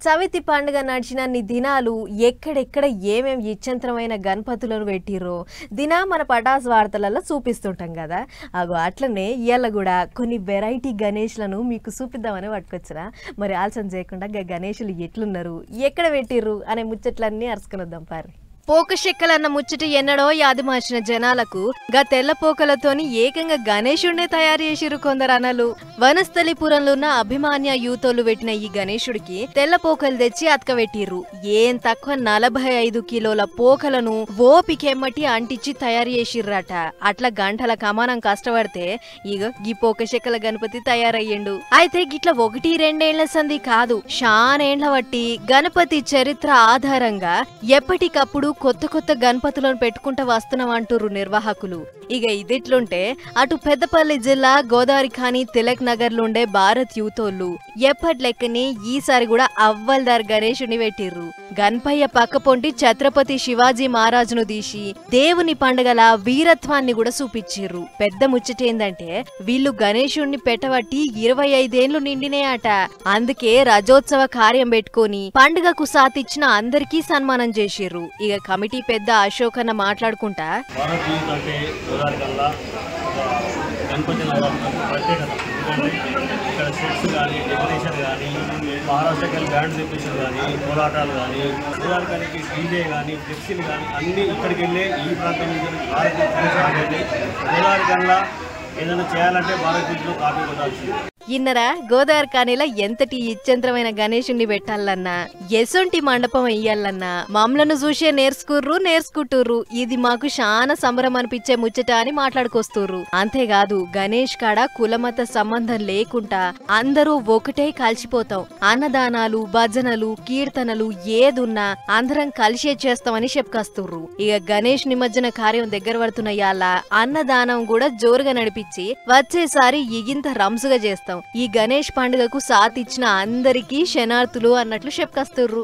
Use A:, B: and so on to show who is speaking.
A: చవితి పండుగ నడిచినన్ని దినాలు ఎక్కడెక్కడ ఏమేం ఇచ్చంత్రమైన గణపతులను పెట్టిర్రో దినా మన పటాస్ వార్తలలో చూపిస్తుంటాం కదా. అగో అట్లనే ఇవాళ కూడా కొన్ని వెరైటీ గణేష్లను మీకు చూపిద్దామని పట్టుకొచ్చినా. మరి ఆలస్యం చేయకుండా గణేషులు ఎట్లున్నారు, ఎక్కడ పెట్టిర్రు అనే ముచ్చట్లన్నీ అరుచుకుని వద్దాం పారి. పోకశెక్కలన్న ముచ్చట ఎన్నడో యాది మార్చిన జనాలకు గా తెల్ల పోకలతోని ఏకంగా గణేశుడినే తయారు చేసిరు కొందరు అనలు. వనస్థలిపురంలో ఉన్న అభిమాన్య యూతోలు పెట్టిన ఈ గణేశుడికి తెల్ల పోకలు తెచ్చి అతకబెట్టిర్రు. ఏం తక్కువ 45 కిలోల పోకలను ఓపికెమ్మటి అంటించి తయారు చేసిర్రట. అట్లా గంటల కమానం కష్టపడితే ఇగో గీ పోకశెక్కల గణపతి తయారయ్యిండు. అయితే గిట్ల 1-2 ఏళ్ల సంధి కాదు, షానేండ్ల బట్టి గణపతి చరిత్ర ఆధారంగా ఎప్పటికప్పుడు కొత్త కొత్త గణపతులను పెట్టుకుంటూ వస్తున్నాం అంటుర్రు నిర్వాహకులు. ఇక ఇదిట్లుంటే అటు పెద్దపల్లి జిల్లా గోదావరి ఖాని తిలక్ నగర్ నుండే భారత్ యూతోళ్ళు ఎప్పట్లెక్కని ఈసారి కూడా అవ్వల్దార్ గణేశుని పెట్టిర్రు. గణపయ్య పక్క పొంటి ఛత్రపతి శివాజీ మహారాజును తీసి దేవుని పండుగల వీరత్వాన్ని కూడా చూపించిర్రు. పెద్ద ముచ్చటేందంటే వీళ్ళు గణేశుణ్ణి పెట్టబట్టి 25 ఏళ్లు నిండినాయట. అందుకే రజోత్సవ కార్యం పెట్టుకొని పండుగకు సాతిచ్చిన అందరికీ సన్మానం చేసిర్రు. ఇక కమిటీ పెద్ద అశోక్ అన్న మాట్లాడుకుంటా
B: గణపతి ప్రత్యేకత ఇక్కడ సెట్స్ కానీ డెకరేషన్ కానీ మహారాష్ట్రకి బ్యాండ్ తెప్పించడం కానీ పోరాటాలు కానీ గోదావరికి డీజే కానీ ఫ్లెక్సీలు కానీ అన్నీ ఇక్కడికి వెళ్ళే ఈ ప్రాంతం నుంచి గోదావరి కల్లా ఏదైనా చేయాలంటే భారతదేశంలో కాపీ కొట్టాల్సింది.
A: ఇన్నరా గోదావరి ఖానీలో ఎంతటి ఇచ్చంత్రమైన గణేశుణ్ణి పెట్టాలన్నా ఎసొంటి మండపం వెయ్యాలన్నా మమ్మలను చూసే నేర్చుకుంటుర్రు. ఇది మాకు చాలా సంబరం అనిపించే ముచ్చట అని మాట్లాడుకొస్తుర్రు. అంతేకాదు గణేష్ కాడ కులమత సంబంధం లేకుండా అందరూ ఒకటే కలిసిపోతాం, అన్నదానాలు భజనలు కీర్తనలు ఏదున్నా అందరం కలిసే చేస్తామని చెప్పుకొస్తుర్రు. ఇక గణేష్ నిమజ్జన కార్యం దగ్గర పడుతున్న యాళ్ళ అన్నదానం కూడా జోరుగా నడిపించి వచ్చేసారి ఇగింత రంసుగా చేస్తాం. ఈ గణేష్ పండుగకు సాతిచ్చిన అందరికీ శనార్థులు అన్నట్లు చెప్పుకొస్తుర్రు.